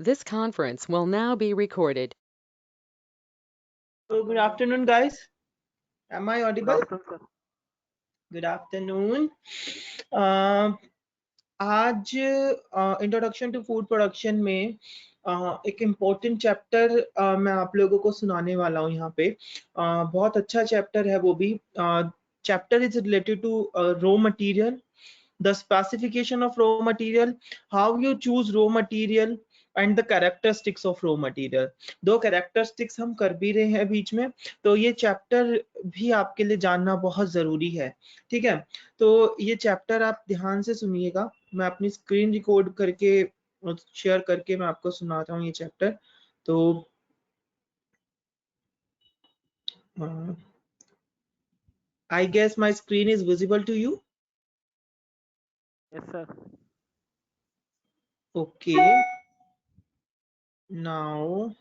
This conference will now be recorded. So good afternoon, guys. Am I audible? Good afternoon, sir. Good afternoon. आज introduction to food production में एक important chapter मैं आप लोगों को सुनाने वाला हूँ यहाँ पे। बहुत अच्छा चैप्टर है वो भी। Chapter is related to raw material, the specification of raw material, how you choose raw material and the characteristics of raw material। दो characteristics हम कर भी रहे हैं बीच में, तो ये चैप्टर भी आपके लिए जानना बहुत जरूरी है। ठीक है, तो ये चैप्टर आप ध्यान से सुनिएगा। मैं अपनी स्क्रीन रिकॉर्ड करके शेयर करके मैं आपको सुनाता हूँ ये चैप्टर। तो I guess my screen is visible to you. Yes, sir. Okay, now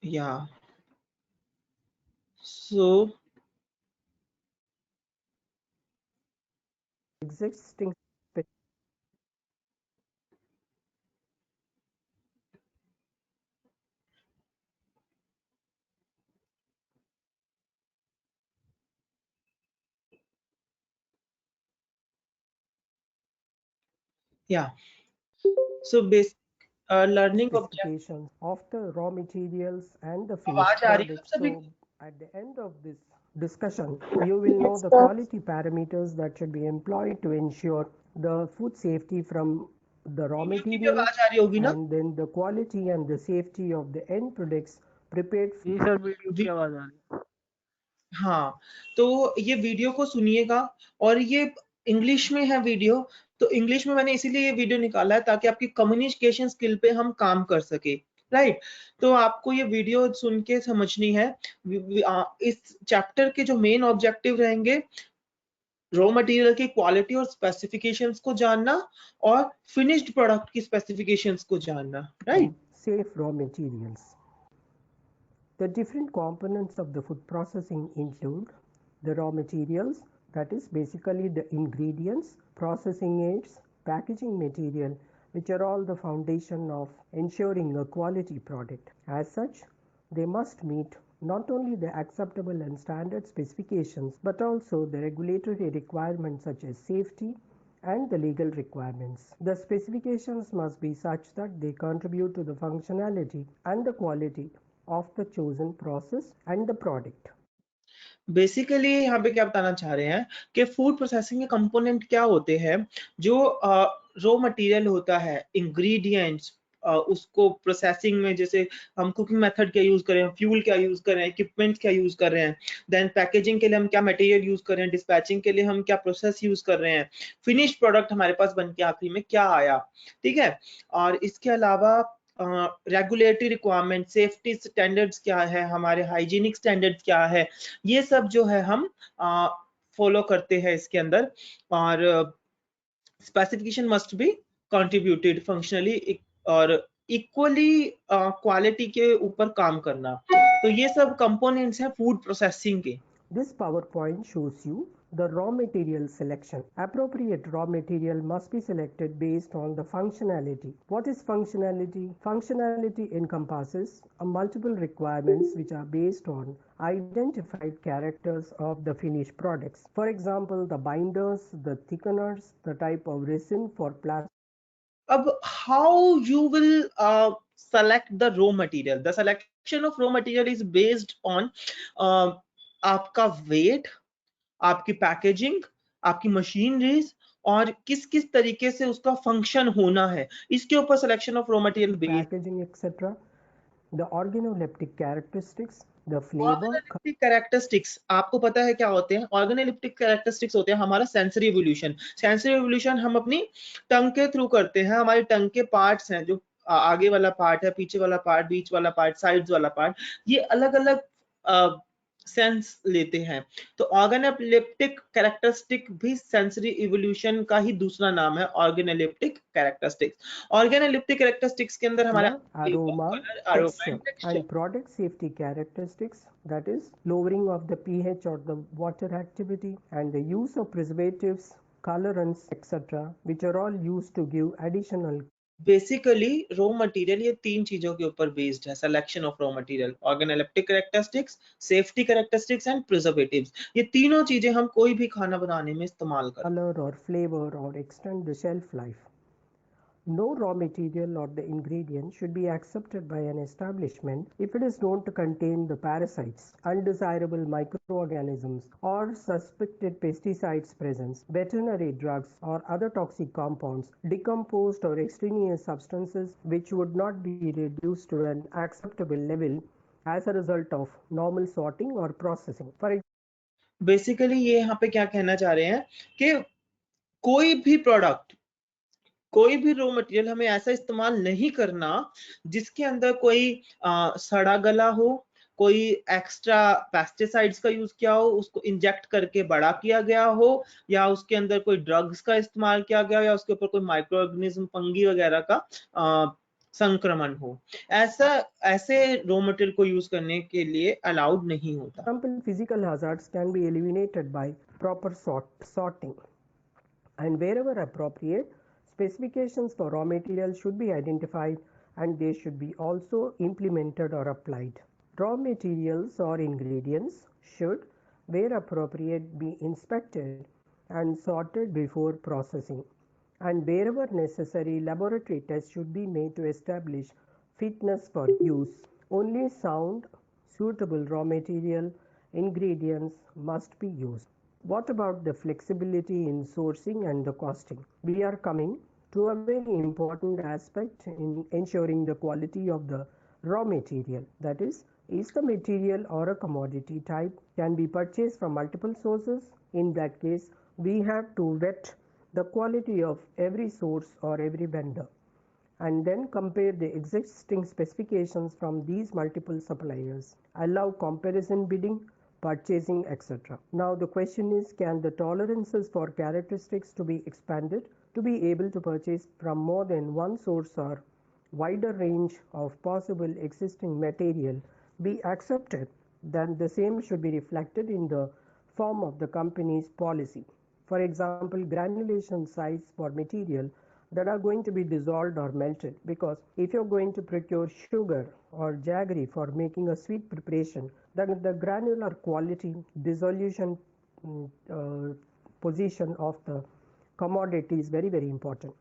yeah, so Existing spe- yeah, so basic learning objective। specifications of the raw materials and the finished आवाज आ रही है आप products. सभी So, की? at the end of this discussion, you will know the quality parameters that should be employed to ensure the food safety from the raw video की भी material आवाज आ रही होगी ना? and then the quality and the safety of the end products prepared. जी sir, video की वी- आवाज आ रही है। हाँ, तो ये वीडियो को सुनिएगा और ये इंग्लिश में है वीडियो। तो इंग्लिश में मैंने इसीलिए ये वीडियो निकाला है ताकि आपकी कम्युनिकेशन स्किल पे हम काम कर सके। राइट, तो आपको ये वीडियो सुन के समझनी है। इस चैप्टर के जो मेन ऑब्जेक्टिव रहेंगे, रॉ मटेरियल की क्वालिटी और स्पेसिफिकेशंस को जानना और फिनिश्ड प्रोडक्ट की स्पेसिफिकेशंस को जानना। Right, Safe raw materials. The different components of the food processing include the raw materials, that is basically the ingredients, processing aids, packaging material, which are all the foundation of ensuring a quality product. As such, they must meet not only the acceptable and standard specifications but also the regulatory requirements such as safety and the legal requirements. The specifications must be such that they contribute to the functionality and the quality of the chosen process and the product. Basically यहाँ पे क्या बताना चाह रहे हैं कि food processing के component क्या होते हैं। जो रॉ मटेरियल होता है, इंग्रेडिएंट्स, उसको प्रोसेसिंग में जैसे हम कुकिंग मेथड क्या यूज करें, फ्यूल क्या यूज करें, इक्विपमेंट क्या यूज कर रहे हैं, देन पैकेजिंग के लिए हम क्या मटेरियल यूज कर रहे हैं, डिस्पैचिंग के लिए हम क्या प्रोसेस यूज कर रहे हैं, फिनिश प्रोडक्ट हमारे पास बन के आखिरी में क्या आया। ठीक है, और इसके अलावा रेगुलेटरी रिक्वायरमेंट, सेफ्टी स्टैंडर्ड्स क्या है, हमारे हाइजीनिक स्टैंडर्ड्स क्या है, ये सब जो है हम फॉलो करते हैं इसके अंदर। और specification must be contributed functionally और इक्वली क्वालिटी के ऊपर काम करना। तो ये सब कंपोनेंट्स हैं फूड प्रोसेसिंग के। This PowerPoint shows you the raw material selection. Appropriate raw material must be selected based on the functionality. What is functionality? Functionality encompasses multiple requirements which are based on identified characters of the finished products. For example, the binders, the thickeners, the type of resin for plastic. अब how you will select the raw material? The selection of raw material is based on आपका weight, आपकी packaging, आपकी machineries और किस किस तरीके से उसका फंक्शन होना है, इसके ऊपर selection of raw material based. packaging, etc. The organoleptic characteristics, the flavor. Organoleptic characteristics आपको पता है क्या होते हैं? ऑर्गेनोलिप्टिक कैरेक्टरिस्टिक्स होते हैं हमारा सेंसरी एवोल्यूशन। सेंसरी एवोल्यूशन हम अपनी टंग के थ्रू करते हैं। हमारी टंग के पार्ट्स हैं, जो आगे वाला पार्ट है, पीछे वाला पार्ट, बीच वाला पार्ट, साइड्स वाला पार्ट, ये अलग अलग सेंस लेते हैं। तो ऑर्गेनोलिप्टिक कैरेक्टरिस्टिक भी सेंसरी इवोल्यूशन का ही दूसरा नाम है, ऑर्गेनोलिप्टिक कैरेक्टरिस्टिक्स। ऑर्गेनोलिप्टिक कैरेक्टरिस्टिक्स के अंदर हमारा Aroma, colour, aroma texture, and texture. and product safety characteristics, that is lowering of the pH or the water activity and the use of preservatives colorants, etc., which are all used to give additional basically raw material ये 3 चीजों के ऊपर based है: selection of raw material, organoleptic characteristics, safety characteristics and preservatives. ये तीनों चीजें हम कोई भी खाना बनाने में इस्तेमाल करते हैं। color or flavor or extend the shelf life. No raw material or the ingredient should be accepted by an establishment if it is known to contain the parasites, undesirable microorganisms, or suspected pesticides presence, veterinary drugs, or other toxic compounds, decomposed or extraneous substances which would not be reduced to an acceptable level as a result of normal sorting or processing. For basically ये यहाँ पे क्या कहना चाह रहे हैं कि कोई भी प्रोडक्ट, कोई भी रॉ मटेरियल हमें ऐसा इस्तेमाल नहीं करना जिसके अंदर कोई सड़ा गला हो, कोई एक्स्ट्रा पेस्टिसाइड्स का यूज किया हो, उसको इंजेक्ट करके बड़ा किया गया हो, या उसके अंदर कोई ड्रग्स का इस्तेमाल किया गया हो, या उसके ऊपर कोई माइक्रो ऑर्गेनिज्म, फंगी वगैरह का संक्रमण हो। ऐसे रॉ मटेरियल को यूज करने के लिए अलाउड नहीं होता। example, physical hazards can be eliminated by proper sorting, and wherever appropriate, specifications for raw materials should be identified and they should be also implemented or applied. Raw materials or ingredients should, where appropriate, be inspected and sorted before processing, and wherever necessary, laboratory tests should be made to establish fitness for use. Only sound, suitable raw material ingredients must be used. What about the flexibility in sourcing and the costing? We are coming to a very important aspect in ensuring the quality of the raw material. That is the material or a commodity type can be purchased from multiple sources? In that case, we have to vet the quality of every source or every vendor and then compare the existing specifications from these multiple suppliers. Allow comparison bidding, purchasing, etc. Now the question is, can the tolerances for characteristics to be expanded to be able to purchase from more than one source or wider range of possible existing material be accepted? Then the same should be reflected in the form of the company's policy. For example, granulation size for material that are going to be dissolved or melted, because if you're going to procure sugar or jaggery for making a sweet preparation, then the granular quality dissolution position of the commodity is very important.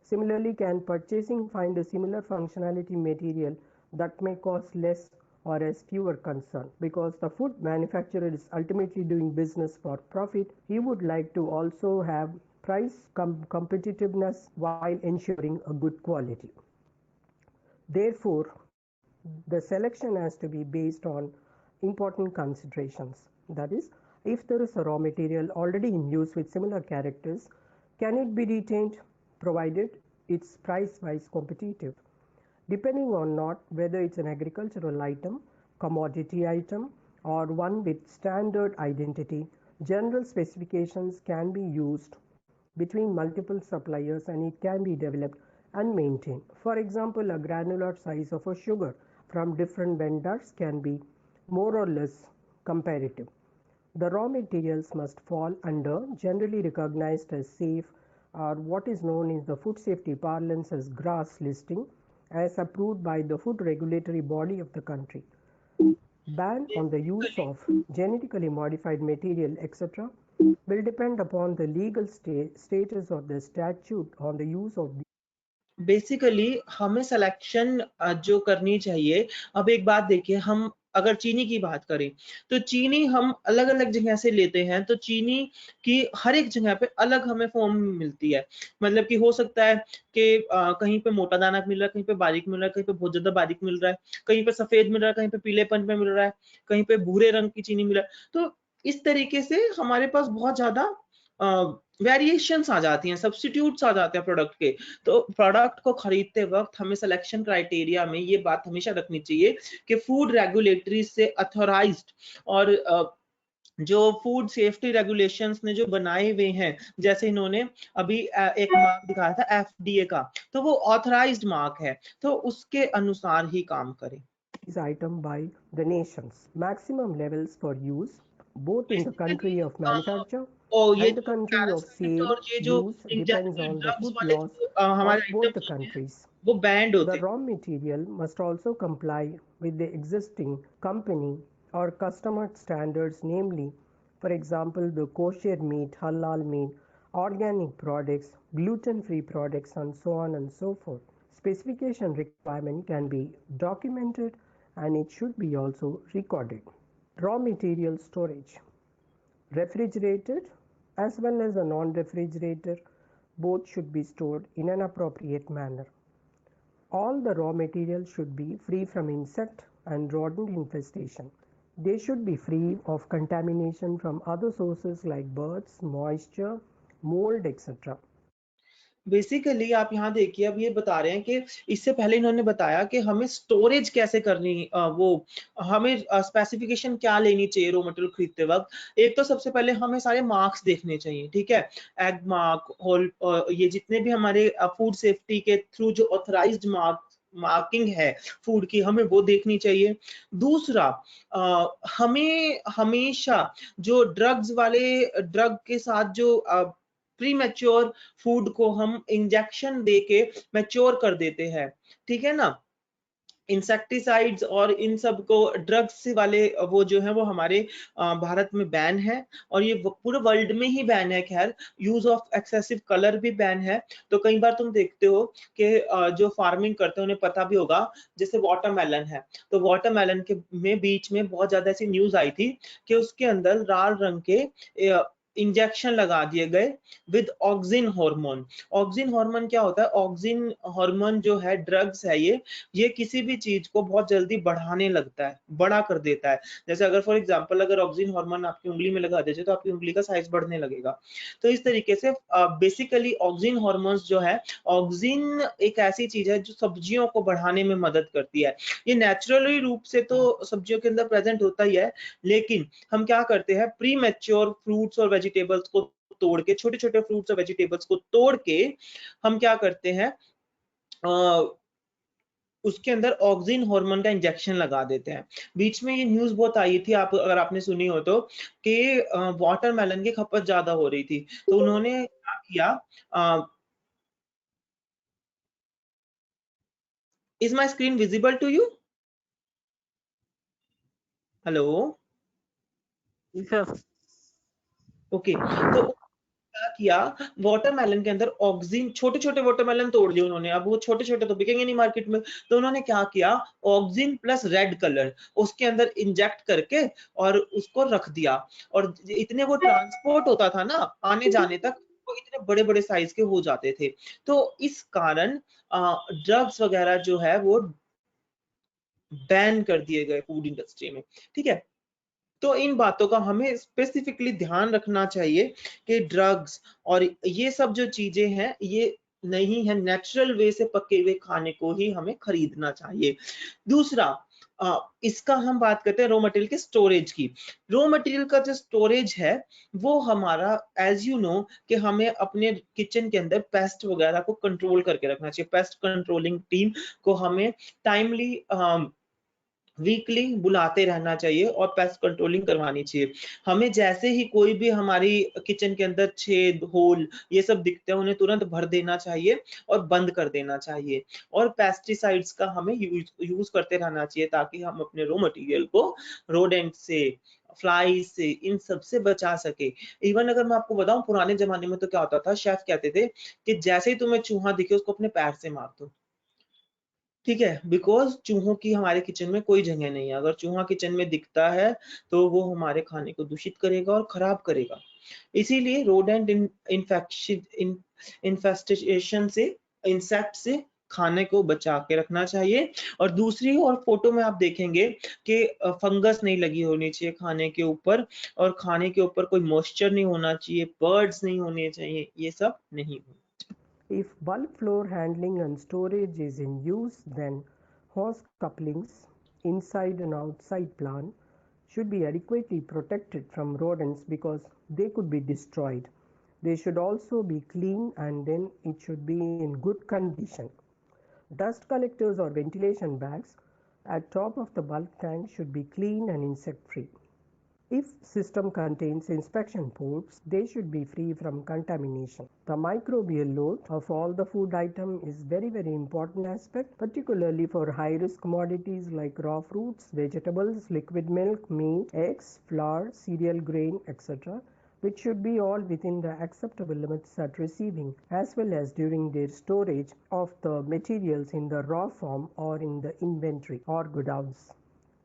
Similarly, can purchasing find a similar functionality material that may cost less or has fewer concern? Because the food manufacturer is ultimately doing business for profit, he would like to also have price competitiveness while ensuring a good quality. Therefore, the selection has to be based on important considerations. That is, if there is a raw material already in use with similar characters, can it be retained provided it's price-wise competitive? Depending on not whether it's an agricultural item, commodity item, or one with standard identity, general specifications can be used between multiple suppliers and it can be developed and maintained. For example, a granular size of a sugar from different vendors can be more or less comparative. The raw materials must fall under generally recognized as safe, or what is known in the food safety parlance as GRAS listing, as approved by the food regulatory body of the country. Ban on the use of genetically modified material, etc., will depend upon the legal status of the statute on the use of basically हमें selection जो करनी चाहिए। अब एक बात देखिए, हम अगर चीनी की बात करें तो चीनी हम अलग-अलग जगह से लेते हैं, तो चीनी की हर एक जगह पे अलग हमें फॉर्म मिलती है। मतलब कि हो सकता है कि कहीं पे मोटा दाना मिल रहा है, कहीं पे बारीक मिल रहा है, कहीं पे बहुत ज़्यादा बारीक मिल रहा है, कहीं पे सफ़ेद मिल रहा है, कहीं पे पीलेपन में मिल रहा है, कहीं पे भूरे रंग की चीनी मिल रहा है। तो इस तरीके से हमारे पास बहुत ज़्यादा वेरिएशंस आ जाती हैं, सब्स्टिट्यूट्स आ जाते हैं प्रोडक्ट के। तो प्रोडक्ट को खरीदते वक्त हमें सिलेक्शन क्राइटेरिया में ये बात हमेशा रखनी चाहिए कि फूड रेगुलेटरी से अथॉराइज्ड और जो फूड सेफ्टी रेगुलेशंस ने जो बनाए हुए हैं, जैसे इन्होंने अभी एक मार्क दिखाया था एफडीए का, तो वो ऑथराइज्ड मार्क है, तो उसके अनुसार ही काम करें। This item by the nations. Maximum levels for use both in the country of manufacture और ये and the जो country of पैरासाइट sale और ये जो use depends on the drugs food वाले laws जो हमारे of both the आइटम्स होते हैं countries. वो बैंड The होते हैं। raw material must also comply with the existing company or customer standards, namely, for example, the kosher meat, halal meat, organic products, gluten-free products, and so on and so forth. Specification requirement can be documented and it should be also recorded. Raw material storage. Refrigerated as well as a non-refrigerator, both should be stored in an appropriate manner. All the raw materials should be free from insect and rodent infestation. They should be free of contamination from other sources like birds, moisture, mold, etc. Basically आप यहाँ देखिए, अब ये बता रहे हैं कि इससे पहले इन्होंने बताया कि हमें स्टोरेज कैसे करनी, वो हमें स्पेसिफिकेशन क्या लेनी चाहिए रो मटेरियल खरीदते वक्त। एक तो सबसे पहले हमें सारे मार्क्स देखने चाहिए, ठीक है, एग मार्क, होल, ये जितने भी हमारे फूड सेफ्टी के थ्रू जो ऑथराइज्ड मार्किंग है फूड की, हमें वो देखनी चाहिए। दूसरा, हमें हमेशा जो ड्रग्स वाले ड्रग के साथ जो प्री मैच्योर फूड को हम इंजेक्शन देके मैच्योर कर देते हैं, ठीक है ना, इंसेक्टिसाइड्स और इन सब को ड्रग्स वाले वो जो है वो हमारे भारत में बैन है, और ये पूरे वर्ल्ड में ही बैन है। खैर, यूज ऑफ एक्सेसिव कलर भी बैन है। तो कई बार तुम देखते हो कि जो फार्मिंग करते हैं उन्हें पता भी होगा, जैसे वाटरमेलन है, तो वाटरमेलन के में बीच में बहुत ज्यादा ऐसी न्यूज आई थी कि उसके अंदर लाल रंग के इंजेक्शन लगा दिए गए with auxin hormone. Auxin hormone क्या होता है? ऑक्सिन हार्मोन जो है ड्रग्स है, ये किसी भी चीज को बहुत जल्दी बढ़ाने लगता है, बड़ा कर देता है। जैसे अगर फॉर एग्जांपल अगर ऑक्सिन हार्मोन आपकी उंगली में लगा दीजिए तो आपकी उंगली का साइज बढ़ने लगेगा। तो इस तरीके से बेसिकली ऑक्सिन हार्मोन्स जो है, ऑक्सिन एक ऐसी चीज है जो सब्जियों को बढ़ाने में मदद करती है। ये नेचुरली रूप से तो सब्जियों के अंदर प्रेजेंट होता ही है, लेकिन हम क्या करते हैं, प्री मैच्योर फ्रूट्स और वेजिटेबल्स को तोड़ के, छोटे छोटे फ्रूट्स और वेजिटेबल्स को तोड़ के हम क्या करते हैं, उसके अंदर ऑक्सिन हार्मोन का इंजेक्शन लगा देते हैं। बीच में ये न्यूज बहुत आई थी, आप अगर आपने सुनी हो तो, कि वाटरमेलन की खपत ज्यादा हो रही थी, तो उन्होंने क्या किया, is my screen visible to you? Hello, Yes, okay. तो क्या किया, वाटरमेलन के अंदर ऑक्सिन, छोटे छोटे वाटरमेलन तोड़ लिए उन्होंने, अब वो छोटे छोटे तो बिकेंगे नहीं मार्केट में, तो उन्होंने क्या किया, ऑक्सिन प्लस रेड कलर उसके अंदर इंजेक्ट करके और उसको रख दिया, और इतने वो ट्रांसपोर्ट होता था ना आने जाने तक, वो इतने बड़े बड़े साइज के हो जाते थे। तो इस कारण ड्रग्स वगैरह जो है वो बैन कर दिए गए फूड इंडस्ट्री में, ठीक है। तो इन बातों का हमें स्पेसिफिकली ध्यान रखना चाहिए कि ड्रग्स और ये सब जो चीजें हैं ये नहीं है, नेचुरल वे से पके हुए खाने को ही हमें खरीदना चाहिए। दूसरा, इसका हम बात करते हैं रॉ मटेरियल के स्टोरेज की। रॉ मटेरियल का जो स्टोरेज है वो हमारा, एज यू नो, कि हमें अपने किचन के अंदर पेस्ट वगैरह को कंट्रोल करके रखना चाहिए। पेस्ट कंट्रोलिंग टीम को हमें टाइमली वीकली बुलाते रहना चाहिए और पेस्ट कंट्रोलिंग करवानी चाहिए। हमें जैसे ही कोई भी हमारी किचन के अंदर छेद, होल, ये सब दिखते हैं, उन्हें तुरंत भर देना चाहिए और बंद कर देना चाहिए। और पेस्टिसाइड्स का हमें यूज करते रहना चाहिए ताकि हम अपने रॉ मटेरियल को रोडेंट से, फ्लाई से, इन सब से बचा सके। इवन अगर मैं आपको बताऊं, पुराने जमाने में तो क्या होता था, शेफ कहते थे कि जैसे ही तुम्हें चूहा दिखे उसको अपने पैर से मार दो, ठीक है, बिकॉज चूहों की हमारे किचन में कोई जगह नहीं है। अगर चूहा किचन में दिखता है तो वो हमारे खाने को दूषित करेगा और खराब करेगा। इसीलिए रोडेंट इन्फेक्शन इन्फेस्टेशन से, इंसेक्ट से खाने को बचा के रखना चाहिए। और दूसरी और फोटो में आप देखेंगे कि फंगस नहीं लगी होनी चाहिए खाने के ऊपर, और खाने के ऊपर कोई मॉइस्चर नहीं होना चाहिए, बर्ड्स नहीं होने चाहिए, ये सब नहीं होना। If bulk floor handling and storage is in use, then hose couplings inside and outside plant should be adequately protected from rodents because they could be destroyed. They should also be clean and then it should be in good condition. Dust collectors or ventilation bags at top of the bulk tank should be clean and insect free. If system contains inspection ports, they should be free from contamination. The microbial load of all the food item is very important aspect, particularly for high risk commodities like raw fruits, vegetables, liquid milk, meat, eggs, flour, cereal grain, etc., which should be all within the acceptable limits at receiving as well as during their storage of the materials in the raw form or in the inventory or godowns.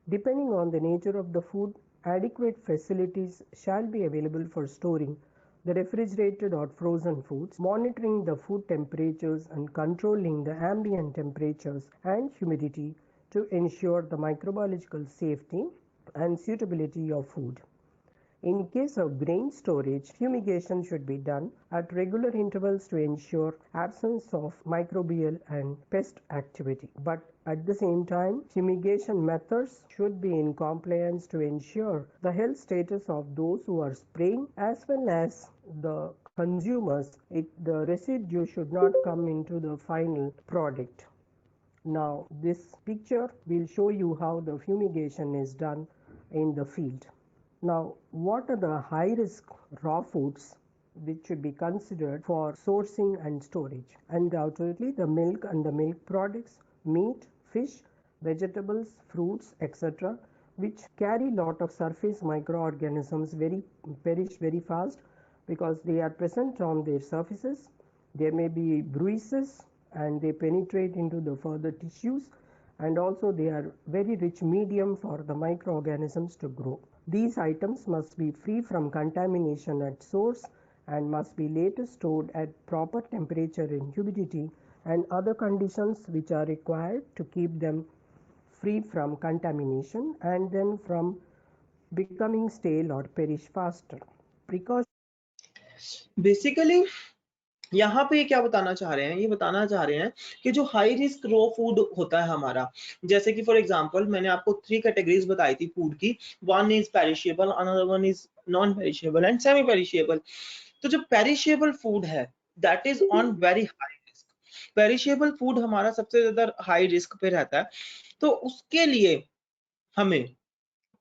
Depending on the nature of the food, adequate facilities shall be available for storing the refrigerated or frozen foods, monitoring the food temperatures and controlling the ambient temperatures and humidity to ensure the microbiological safety and suitability of food. In case of grain storage, fumigation should be done at regular intervals to ensure absence of microbial and pest activity. But at the same time, fumigation methods should be in compliance to ensure the health status of those who are spraying as well as the consumers. The residue should not come into the final product. Now, this picture will show you how the fumigation is done in the field. Now, what are the high-risk raw foods which should be considered for sourcing and storage? Undoubtedly, the milk and the milk products, meat, fish, vegetables, fruits, etc., which carry lot of surface microorganisms perish very fast because they are present on their surfaces. There may be bruises and they penetrate into the further tissues, and also they are very rich medium for the microorganisms to grow. These items must be free from contamination at source and must be later stored at proper temperature and humidity and other conditions which are required to keep them free from contamination and then from becoming stale or perish faster. Basically यहाँ पे क्या बताना चाह रहे हैं, ये बताना चाह रहे हैं कि जो हाई रिस्क रो फूड होता है हमारा, जैसे कि फॉर एग्जांपल मैंने आपको 3 कैटेगरीज बताई थी फूड की, one is perishable, another one is non perishable and semi perishable. तो जो पेरिशेबल फूड है that is on very high risk. Perishable food हमारा सबसे ज्यादा हाई रिस्क पे रहता है, तो उसके लिए हमें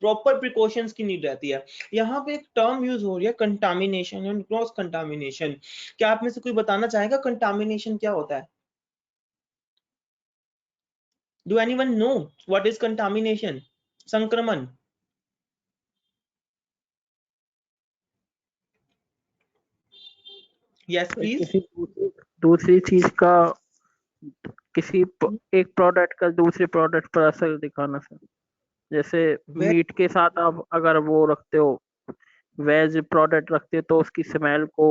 प्रॉपर प्रिकॉशंस की नीड रहती है। यहाँ पे एक टर्म यूज हो रही है कंटामिनेशन एंड क्रॉस कंटामिनेशन। क्या आप में से कोई बताना चाहेगा कंटामिनेशन क्या होता है? Do anyone know what is contamination? संक्रमण। Yes please. किसी दूसरी चीज का एक प्रोडक्ट का दूसरे प्रोडक्ट पर असर दिखाना सर। जैसे मीट के साथ आप अगर वो रखते हो, वेज प्रोडक्ट रखते हो, तो उसकी स्मेल को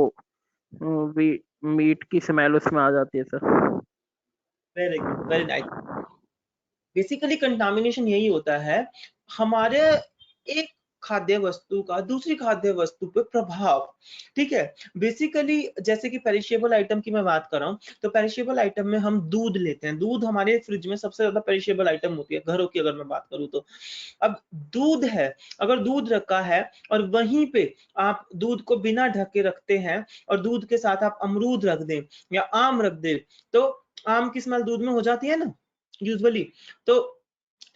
भी मीट की स्मेल उसमें आ जाती है sir. Very good, very nice. Basically contamination यही होता है, हमारे एक खाद्य वस्तु का दूसरी खाद्य वस्तु पे प्रभाव। ठीक है, बेसिकली जैसे कि पेरिशेबल आइटम की मैं बात कर रहा हूँ, तो पेरिशेबल आइटम में हम दूध लेते हैं। दूध हमारे फ्रिज में सबसे ज्यादा पेरिशेबल आइटम होती है, घरों की अगर मैं बात करूँ तो। अब दूध है, अगर दूध रखा है और वहीं पे आप दूध को बिना ढके रखते हैं और दूध के साथ आप अमरूद रख दें या आम रख दें, तो आम की स्मेल दूध में हो जाती है ना यूजुअली। तो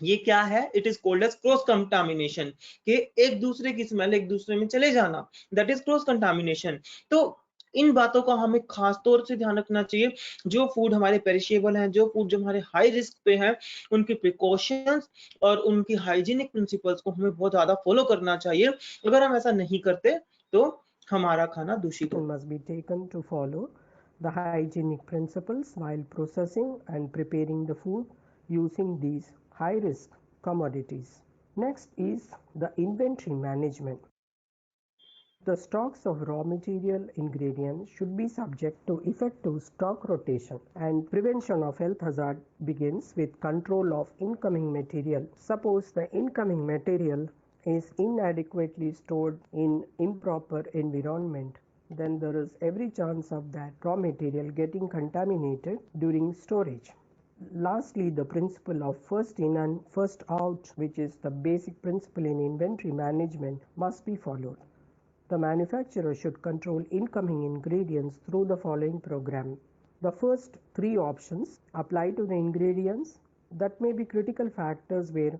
ये क्या है? It is cold as cross contamination, कि एक दूसरे की स्मेल एक दूसरे में चले जाना, दैट इज क्रॉस कंटामिनेशन। तो इन बातों का हमें खास तौर से ध्यान रखना चाहिए। जो फूड हमारे पेरिशेबल हैं, जो फूड जो हमारे हाई रिस्क पे हैं, उनकी प्रिकॉशंस और उनकी हाइजीनिक प्रिंसिपल्स को हमें बहुत ज्यादा फॉलो करना चाहिए। अगर हम ऐसा नहीं करते तो हमारा खाना दूषित होगा। must be taken to follow the hygienic principles while processing and preparing the food using these high risk commodities. Next is the inventory management. The stocks of raw material ingredients should be subject to effective stock rotation, and prevention of health hazard begins with control of incoming material. Suppose the incoming material is inadequately stored in improper environment, then there is every chance of that raw material getting contaminated during storage. Lastly, the principle of first in and first out, which is the basic principle in inventory management, must be followed. The manufacturer should control incoming ingredients through the following program. The first 3 options apply to the ingredients that may be critical factors where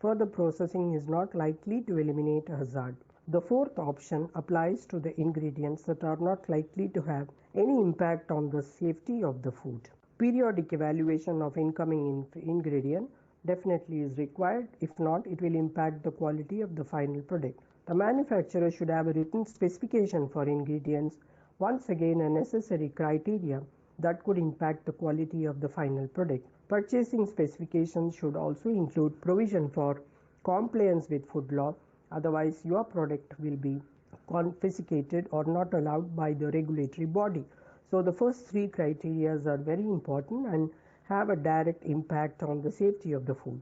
further processing is not likely to eliminate a hazard. The fourth option applies to the ingredients that are not likely to have any impact on the safety of the food. Periodic evaluation of incoming ingredient definitely is required. If not, it will impact the quality of the final product. The manufacturer should have a written specification for ingredients, once again a necessary criteria that could impact the quality of the final product. Purchasing specifications should also include provision for compliance with food law, otherwise your product will be confiscated or not allowed by the regulatory body. So the first three criteria are very important and have a direct impact on the safety of the food.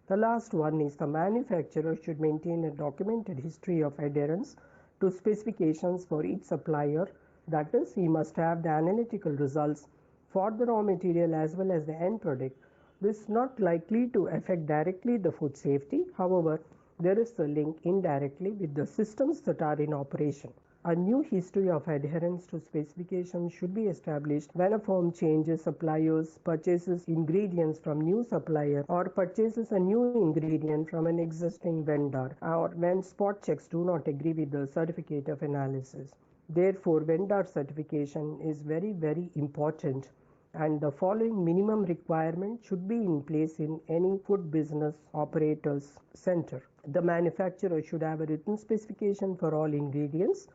The last one is the manufacturer should maintain a documented history of adherence to specifications for each supplier. That is, he must have the analytical results for the raw material as well as the end product. This is not likely to affect directly the food safety. However, there is a link indirectly with the systems that are in operation. A new history of adherence to specifications should be established when a firm changes suppliers, purchases ingredients from new supplier, or purchases a new ingredient from an existing vendor, or when spot checks do not agree with the certificate of analysis. Therefore, vendor certification is very important, and the following minimum requirement should be in place in any food business operator's center. The manufacturer should have a written specification for all ingredients.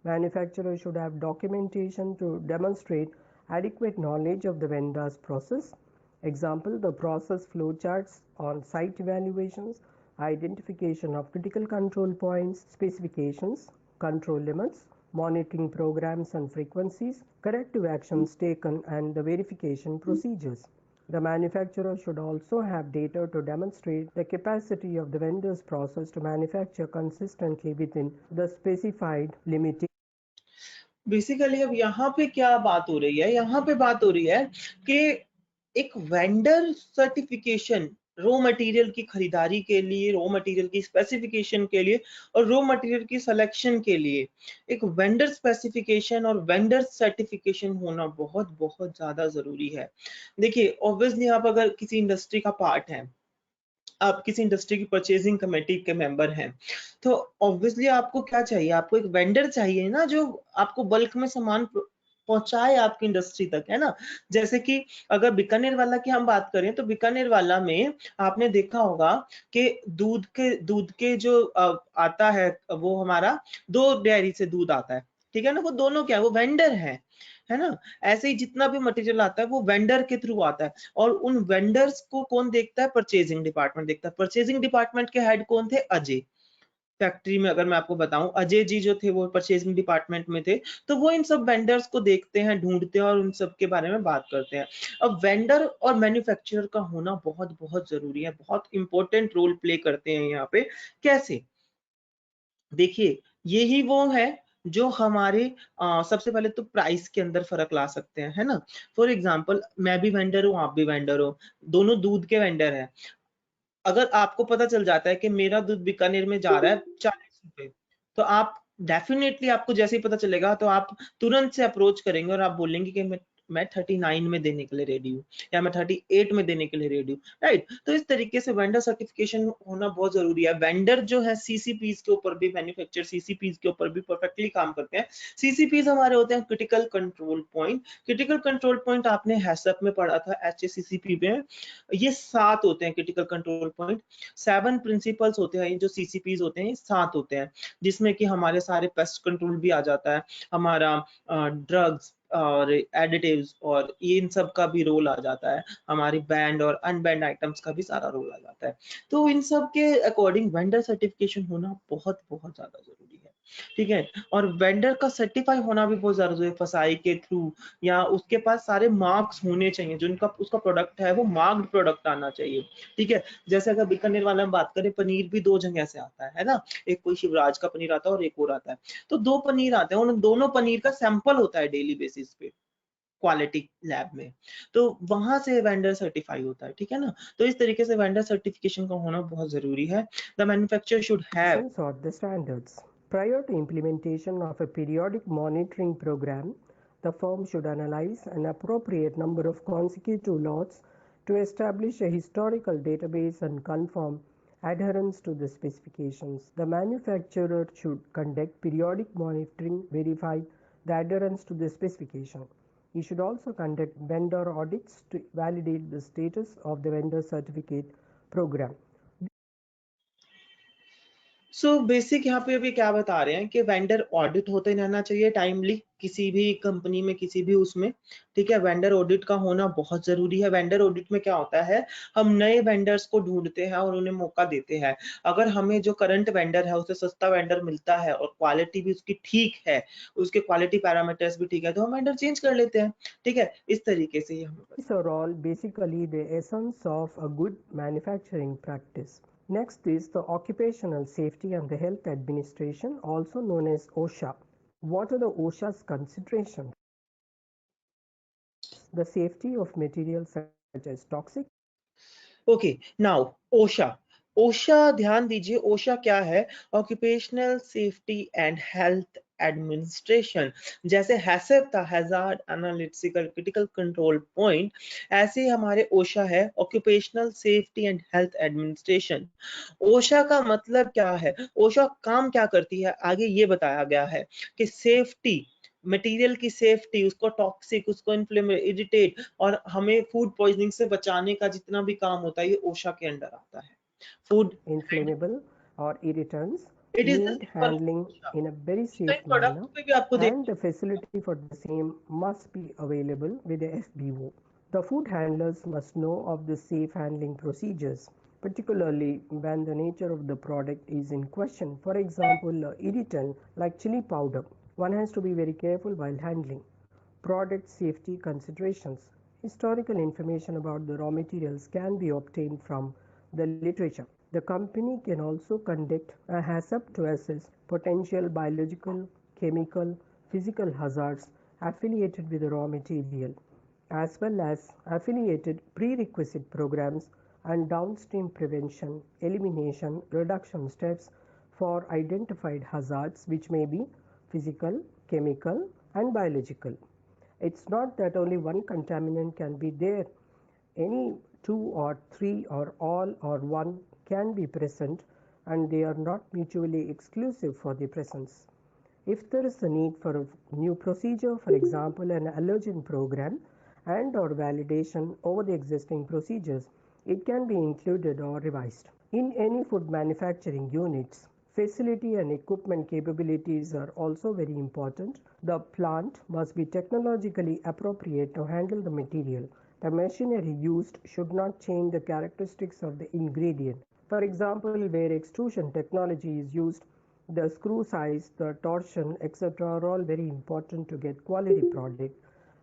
Manufacturer should have documentation to demonstrate adequate knowledge of the vendor's process. Example, the process flow charts on site evaluations, identification of critical control points, specifications, control limits, monitoring programs and frequencies, corrective actions taken, and the verification procedures. The manufacturer should also have data to demonstrate the capacity of the vendor's process to manufacture consistently within the specified limitation. Basically अब यहाँ पे क्या बात हो रही है, यहाँ पे बात हो रही है कि एक वेंडर सर्टिफिकेशन रॉ मटेरियल की खरीदारी के लिए, रॉ मटेरियल की स्पेसिफिकेशन के लिए और रॉ मटेरियल की सिलेक्शन के लिए एक वेंडर स्पेसिफिकेशन और वेंडर सर्टिफिकेशन होना बहुत बहुत ज्यादा जरूरी है। देखिए, ऑब्वियसली आप अगर किसी इंडस्ट्री का पार्ट है, आप किसी इंडस्ट्री की परचेजिंग कमेटी के मेंबर हैं, तो ऑब्वियसली आपको क्या चाहिए, आपको एक वेंडर चाहिए ना, जो आपको बल्क में सामान पहुंचाए आपकी इंडस्ट्री तक, है ना। जैसे कि अगर बीकानेर वाला की हम बात करें, तो बीकानेर वाला में आपने देखा होगा कि दूध के जो आता है, वो हमारा 2 डेयरी से दूध आता है, ठीक है ना। वो दोनों क्या है, वो वेंडर है ना। ऐसे ही जितना भी मटेरियल आता है वो वेंडर के थ्रू आता है, और उन वेंडर्स को कौन देखता है, परचेजिंग डिपार्टमेंट देखता है। परचेजिंग डिपार्टमेंट के हेड कौन थे, अजय। फैक्ट्री में अगर मैं आपको बताऊं, अजय जी जो थे वो परचेजिंग डिपार्टमेंट में थे, तो वो इन सब वेंडर्स को देखते हैं, ढूंढते हैं और उन सब के बारे में बात करते हैं। अब वेंडर और मैन्युफैक्चरर का होना बहुत बहुत जरूरी है, बहुत इंपॉर्टेंट रोल प्ले करते हैं यहाँ पे। कैसे, देखिए, यही वो है जो हमारे सबसे पहले तो प्राइस के अंदर फर्क ला सकते हैं, है ना। फॉर एग्जांपल, मैं भी वेंडर हूँ, आप भी वेंडर हो, दोनों दूध के वेंडर हैं। अगर आपको पता चल जाता है कि मेरा दूध बीकानेर में जा रहा है 40 रुपए, तो आप डेफिनेटली, आपको जैसे ही पता चलेगा तो आप तुरंत से अप्रोच करेंगे और आप बोलेंगे कि मैं 39 में देने के लिए रेडी हूँ, या मैं 38 में देने के लिए रेडी हूँ, राइट। तो इस तरीके से वेंडर सर्टिफिकेशन होना बहुत जरूरी है। वेंडर जो है सीसीपीज के ऊपर भी, मैन्युफैक्चर सीसीपीज के ऊपर भी परफेक्टली काम करते हैं। सीसीपीज हमारे होते हैं critical control point. Critical control point आपने हैसअप में पढ़ा था, एचएसीसीपी में। ये 7 होते हैं क्रिटिकल कंट्रोल पॉइंट। 7 प्रिंसिपल्स होते हैं, जो सीसीपीज होते हैं, 7 होते हैं, जिसमें कि हमारे सारे पेस्ट कंट्रोल भी आ जाता है, हमारा ड्रग्स और एडिटिव्स और इन सब का भी रोल आ जाता है, हमारी बैंड और अनबैंड आइटम्स का भी सारा रोल आ जाता है। तो इन सब के अकॉर्डिंग वेंडर सर्टिफिकेशन होना बहुत बहुत ज्यादा जरूरी है, ठीक है। और वेंडर का सर्टिफाई होना भी बहुत जरूरी है, फसाई के थ्रू, या उसके पास सारे मार्क्स होने चाहिए, जो उनका उसका प्रोडक्ट है वो मार्क्ड प्रोडक्ट आना चाहिए, ठीक है। जैसे अगर बीकानेर वाला में बात करें, पनीर भी 2 जगह से आता है ना, एक कोई शिवराज का पनीर आता है और एक और आता है, तो 2 पनीर आते हैं, उन दोनों पनीर का सैंपल होता है डेली बेसिस पे क्वालिटी लैब में, तो वहां से वेंडर सर्टिफाई होता है, ठीक है ना। तो इस तरीके से वेंडर सर्टिफिकेशन का होना बहुत जरूरी है। The manufacturer should have or the standards. Prior to implementation of a periodic monitoring program, the firm should analyze an appropriate number of consecutive lots to establish a historical database and confirm Adherence to the specifications. The manufacturer should conduct periodic monitoring, verify the adherence to the specification. He should also conduct vendor audits to validate the status of the vendor certificate program. So basic यहाँ पे अभी क्या बता रहे हैं कि vendor audit होते रहना चाहिए टाइमली किसी भी कंपनी में किसी भी उसमें, ठीक है। वेंडर ऑडिट का होना बहुत जरूरी है। वेंडर ऑडिट में क्या होता है, हम नए वेंडर्स को ढूंढते हैं और उन्हें मौका देते हैं। अगर हमें जो करंट वेंडर है उसे सस्ता वेंडर मिलता है और क्वालिटी भी उसकी ठीक है, उसके क्वालिटी पैरामीटर्स भी ठीक है, तो हम वेंडर चेंज कर लेते हैं, ठीक है। इस तरीके से ही हमें These are all basically the essence of a good manufacturing practice. Next is the Occupational Safety and the Health Administration, also known as OSHA. What are the OSHA's considerations? The safety of materials such as toxic. Okay now OSHA. OSHA ध्यान दीजिए, OSHA क्या है, occupational safety and health administration. जैसे HACCP था, hazard analytical critical control point, ऐसे ही हमारे OSHA है, occupational safety and health administration. OSHA का मतलब क्या है, ओशा काम क्या करती है, आगे ये बताया गया है कि सेफ्टी, मटेरियल की सेफ्टी, उसको टॉक्सिक, उसको इरिटेट और हमें फूड पॉइजनिंग से बचाने का जितना भी काम होता है ये ओशा के अंडर आता है। Food inflammable or irritants it is need handling in a very safe product manner, पे भी आपको देख, and the facility for the same must be available with the FBO. The food handlers must know of the safe handling procedures, particularly when the nature of the product is in question. For example, irritant like chili powder. One has to be very careful while handling. Product safety considerations. Historical information about the raw materials can be obtained from the literature. The company can also conduct a HACCP to assess potential biological, chemical, physical hazards affiliated with the raw material, as well as affiliated prerequisite programs and downstream prevention, elimination, reduction steps for identified hazards, which may be physical, chemical, and biological. It's not that only one contaminant can be there. Any two or three or all or one can be present, and they are not mutually exclusive for the presence. If there is a need for a new procedure, for example an allergen program and or validation over the existing procedures, it can be included or revised. In any food manufacturing units, facility and equipment capabilities are also very important. The plant must be technologically appropriate to handle the material. The machinery used should not change the characteristics of the ingredient. For example, where extrusion technology is used, the screw size, the torsion, etc. are all very important to get quality product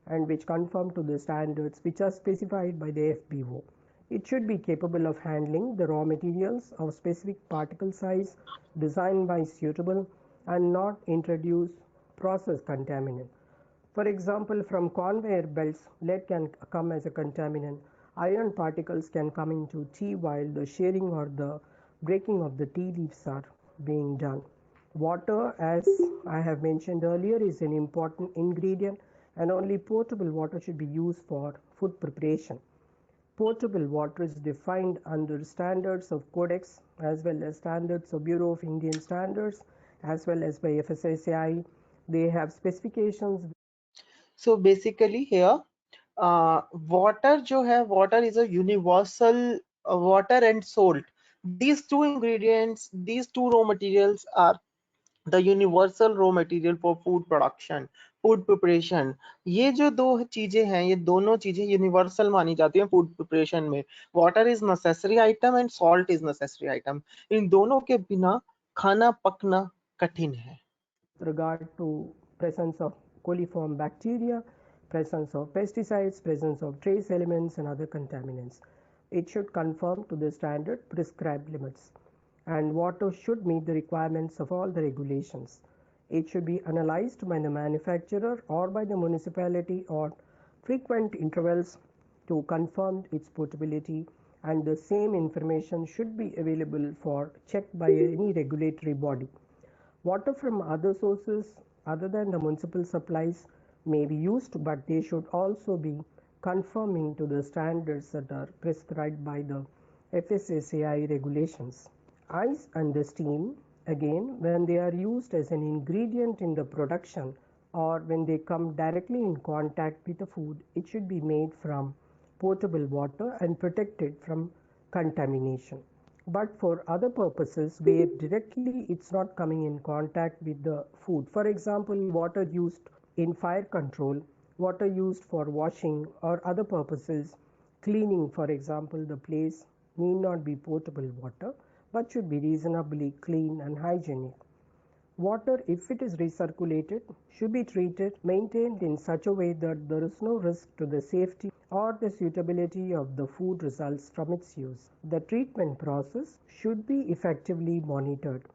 and which conform to the standards which are specified by the FBO. It should be capable of handling the raw materials of specific particle size, design by suitable, and not introduce process contaminant. For example, from conveyor belts, lead can come as a contaminant. Iron particles can come into tea while the shearing or the breaking of the tea leaves are being done. Water, as I have mentioned earlier, is an important ingredient, and only potable water should be used for food preparation. Potable water is defined under standards of Codex as well as standards of Bureau of Indian Standards as well as by FSSAI. They have specifications. So basically here water जो है, water is a universal, water and salt, these two ingredients, these two raw materials are the universal raw material for food production, food preparation। ये जो दो चीजें हैं, ये दोनों चीजें यूनिवर्सल मानी जाती हैं फूड प्रिपरेशन में। Water is necessary item and salt is necessary item. इन दोनों के बिना खाना पकना कठिन है। Regard to presence of coliform bacteria, presence of pesticides, presence of trace elements and other contaminants. It should conform to the standard prescribed limits, and water should meet the requirements of all the regulations. It should be analyzed by the manufacturer or by the municipality on frequent intervals to confirm its potability, and the same information should be available for check by any regulatory body. Water from other sources other than the municipal supplies may be used, but they should also be conforming to the standards that are prescribed by the FSSAI regulations. Ice and the steam, again, when they are used as an ingredient in the production or when they come directly in contact with the food, it should be made from potable water and protected from contamination. But for other purposes where directly it's not coming in contact with the food, for example, water used in fire control, water used for washing or other purposes, cleaning, for example, the place need not be potable water but should be reasonably clean and hygienic. Water, if it is recirculated, should be treated, maintained in such a way that there is no risk to the safety or the suitability of the food results from its use. The treatment process should be effectively monitored.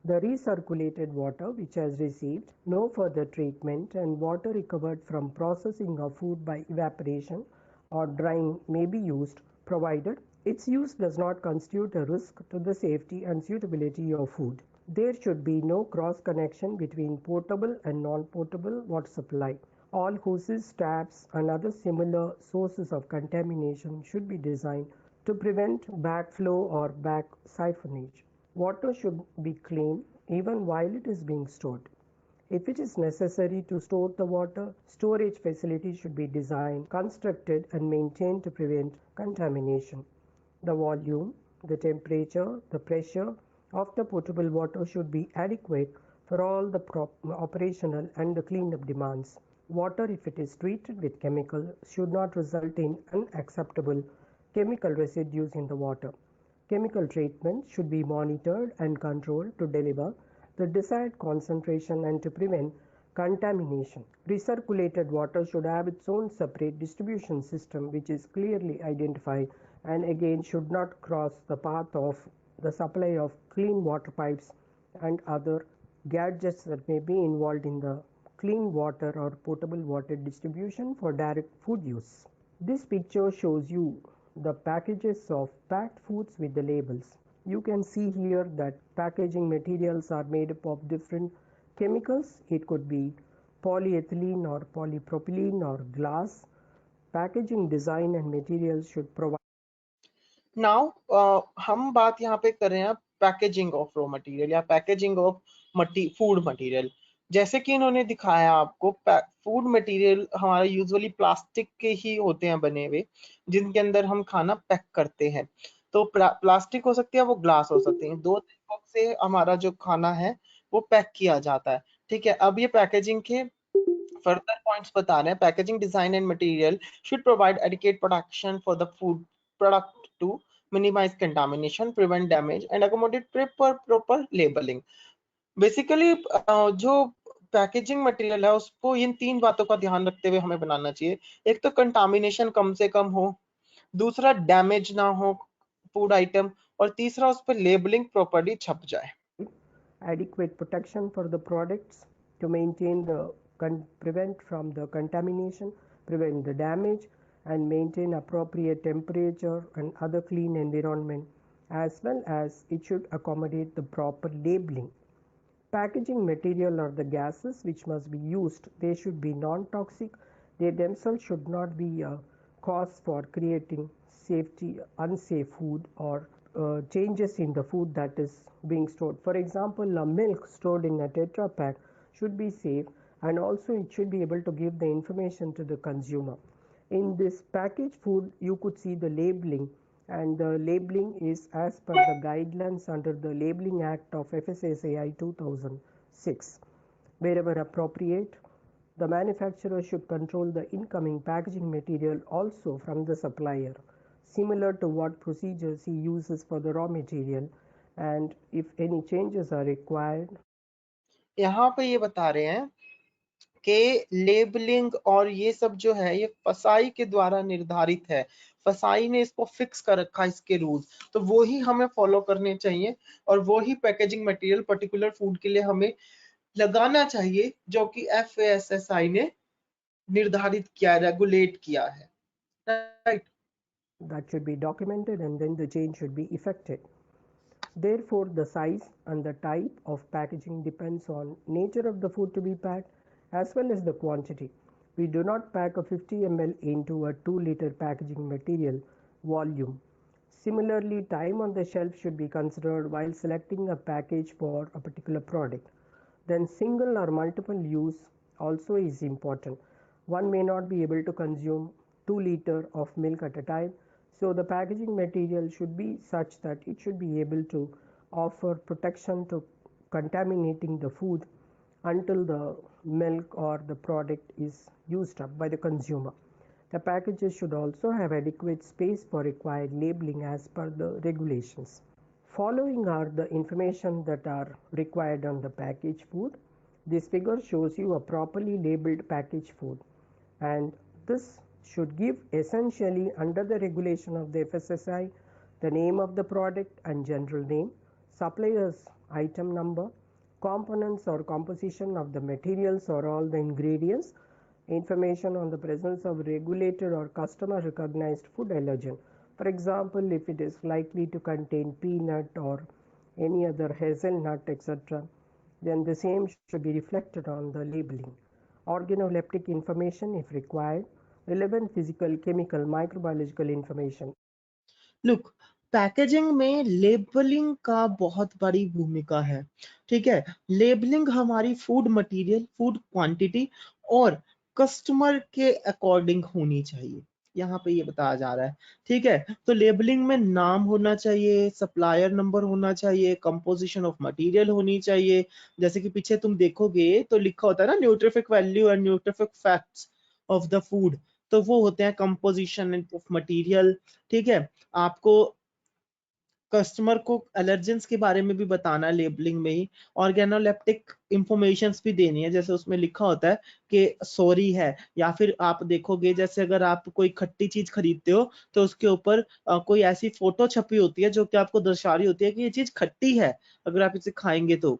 The recirculated water which has received no further treatment and water recovered from processing of food by evaporation or drying may be used, provided its use does not constitute a risk to the safety and suitability of food. There should be no cross connection between potable and non-potable water supply. All hoses, taps and other similar sources of contamination should be designed to prevent backflow or back siphonage. Water should be clean even while it is being stored. If it is necessary to store the water, storage facilities should be designed, constructed and maintained to prevent contamination. The volume, the temperature, the pressure of the potable water should be adequate for all the operational and the cleanup demands. Water, if it is treated with chemical, should not result in unacceptable chemical residues in the water. Chemical treatment should be monitored and controlled to deliver the desired concentration and to prevent contamination. Recirculated water should have its own separate distribution system which is clearly identified and again should not cross the path of the supply of clean water pipes and other gadgets that may be involved in the clean water or potable water distribution for direct food use. This picture shows you the packages of packed foods with the labels. You can see here that packaging materials are made up of different chemicals. It could be polyethylene or polypropylene or glass. Packaging design and materials should provide. Now हम बात यहाँ पे कर रहे हैं packaging of raw material या packaging of food material. जैसे कि इन्होंने दिखाया आपको, फूड मटेरियल हमारा यूजुअली प्लास्टिक के ही होते हैं बने हुए, जिनके अंदर हम खाना पैक करते हैं। तो प्लास्टिक हो सकती है, वो ग्लास हो सकते हैं। दो तरीकों से हमारा जो खाना है वो पैक किया जाता है। ठीक है, अब ये पैकेजिंग के फर्दर पॉइंट्स बता रहे हैं। Packaging design and material should provide adequate protection for the food product to minimize contamination, prevent damage and accommodate proper labeling. Basically जो पैकेजिंग मटेरियल है उसको इन तीन बातों का ध्यान रखते हुए हमें बनाना चाहिए। एक तो कंटामिनेशन कम से कम हो, दूसरा डैमेज ना हो फूड आइटम, और तीसरा उस पर लेबलिंग प्रॉपर्ली छप जाए। Adequate protection for the products to maintain the prevent from the contamination, prevent the damage and maintain appropriate temperature and other clean environment, as well as it should accommodate the proper labeling. Packaging material or the gases which must be used, they should be non-toxic. They themselves should not be a cause for creating unsafe food or changes in the food that is being stored. For example, a milk stored in a Tetra Pak should be safe and also it should be able to give the information to the consumer. In this packaged food, you could see the labeling, and the labeling is as per the guidelines under the Labeling Act of FSSAI 2006. Wherever appropriate, the manufacturer should control the incoming packaging material also from the supplier, similar to what procedures he uses for the raw material, and if any changes are required. यहाँ पे ये बता रहे हैं कि labelling और ये सब जो है ये फसाई के द्वारा निर्धारित है। फसाई ने इसको फिक्स कर रखा है, इसके रूल्स, तो वो ही हमें फॉलो करने चाहिए और वो ही पैकेजिंग मटेरियल पर्टिकुलर फूड के लिए हमें लगाना चाहिए जो कि FSSAI ने निर्धारित किया, रेगुलेट किया है, right. That should be documented and then the change should be effected. Therefore, the size and the type of packaging depends on nature of the food to be packed as well as the quantity. We do not pack a 50 ml into a 2 liter packaging material volume. Similarly, time on the shelf should be considered while selecting a package for a particular product. Then single or multiple use also is important. One may not be able to consume 2 liters of milk at a time, so the packaging material should be such that it should be able to offer protection to contaminating the food until the milk or the product is used up by the consumer. The packages should also have adequate space for required labeling as per the regulations. Following are the information that are required on the packaged food. This figure shows you a properly labeled packaged food, and this should give essentially under the regulation of the FSSAI the name of the product and general name, supplier's item number, components or composition of the materials or all the ingredients, information on the presence of regulated or customer recognized food allergen. For example, if it is likely to contain peanut or any other hazelnut, etc., then the same should be reflected on the labeling. Organoleptic information if required, relevant physical, chemical, microbiological information. Look, packaging में labelling का बहुत बड़ी भूमिका है। ठीक है, labelling हमारी food material, food quantity और कस्टमर के अकॉर्डिंग होनी चाहिए, यहाँ पे ये बताया जा रहा है। ठीक है, तो लेबलिंग में नाम होना चाहिए, सप्लायर नंबर होना चाहिए, कंपोजिशन ऑफ मटेरियल होनी चाहिए। जैसे कि पीछे तुम देखोगे तो लिखा होता है ना nutritive value and nutritive facts of the food, तो वो होते हैं कंपोजिशन ऑफ मटेरियल। ठीक है, आपको कस्टमर को एलर्जेंस के बारे में भी बताना है लेबलिंग में ही, ऑर्गेनोलेप्टिक इंफॉर्मेशंस भी देनी है, जैसे उसमें लिखा होता है कि सॉरी है, या फिर आप देखोगे जैसे अगर आप कोई खट्टी चीज खरीदते हो तो उसके ऊपर कोई ऐसी फोटो छपी होती है जो कि आपको दर्शा रही होती है कि ये चीज खट्टी है अगर आप इसे खाएंगे तो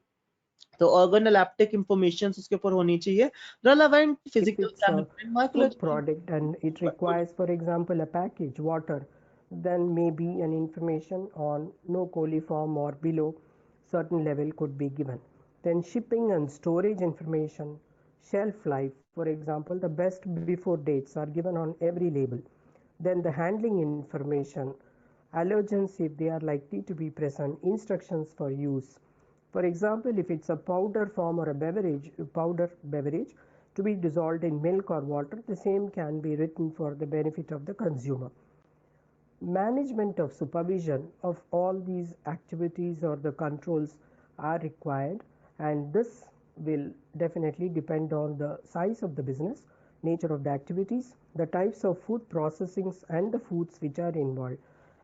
ऑर्गेनोलेप्टिक इंफॉर्मेशन उसके ऊपर होनी चाहिए, relevant If physical, it's a chemical, food माइक्रोलॉजिकल। product and it requires, for example, a package, water, then maybe an information on no coliform or below certain level could be given. Then shipping and storage information, shelf life, for example, the best before dates are given on every label. Then the handling information, allergens if they are likely to be present, instructions for use. For example, if it's a powder form or a powder beverage to be dissolved in milk or water, the same can be written for the benefit of the consumer. Management of supervision of all these activities or the controls are required, and this will definitely depend on the size of the business, nature of the activities, the types of food processings and the foods which are involved.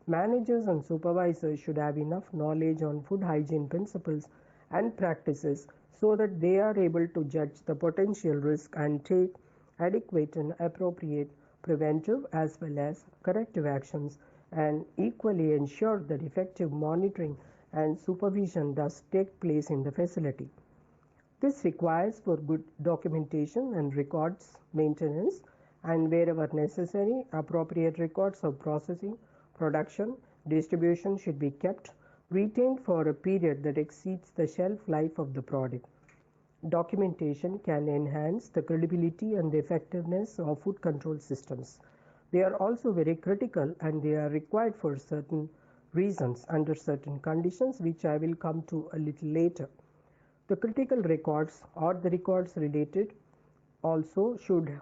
Managers and supervisors should have enough knowledge on food hygiene principles and practices so that they are able to judge the potential risk and take adequate and appropriate preventive as well as corrective actions, and equally ensure that effective monitoring and supervision does take place in the facility. This requires for good documentation and records maintenance, and wherever necessary, appropriate records of processing, production, distribution should be kept, retained for a period that exceeds the shelf life of the product. Documentation can enhance the credibility and the effectiveness of food control systems. They are also very critical and they are required for certain reasons under certain conditions, which I will come to a little later. The critical records or the records related also should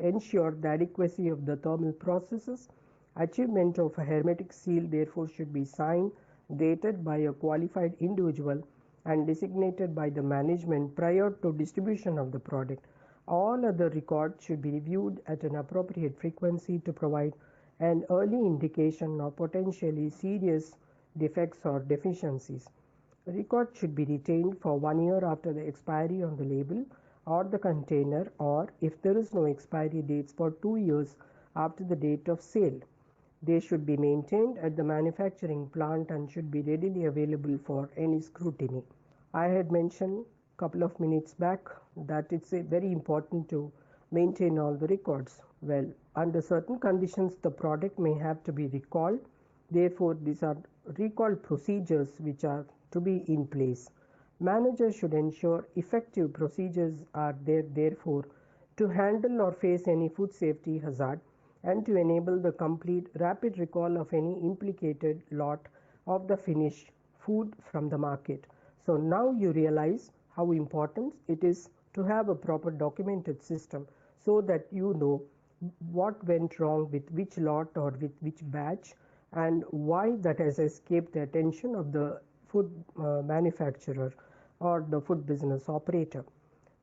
ensure the adequacy of the thermal processes. Achievement of a hermetic seal therefore should be signed, dated by a qualified individual and designated by the management prior to distribution of the product. All other records should be reviewed at an appropriate frequency to provide an early indication of potentially serious defects or deficiencies. Records should be retained for 1 year after the expiry on the label or the container, or if there is no expiry dates, for 2 years after the date of sale. They should be maintained at the manufacturing plant and should be readily available for any scrutiny. I had mentioned a couple of minutes back that it's very important to maintain all the records. Well, under certain conditions, the product may have to be recalled. Therefore, these are recall procedures which are to be in place. Managers should ensure effective procedures are there, therefore, to handle or face any food safety hazard. and to enable the complete rapid recall of any implicated lot of the finished food from the market. So now you realize how important it is to have a proper documented system so that you know what went wrong with which lot or with which batch and why that has escaped the attention of the food manufacturer or the food business operator.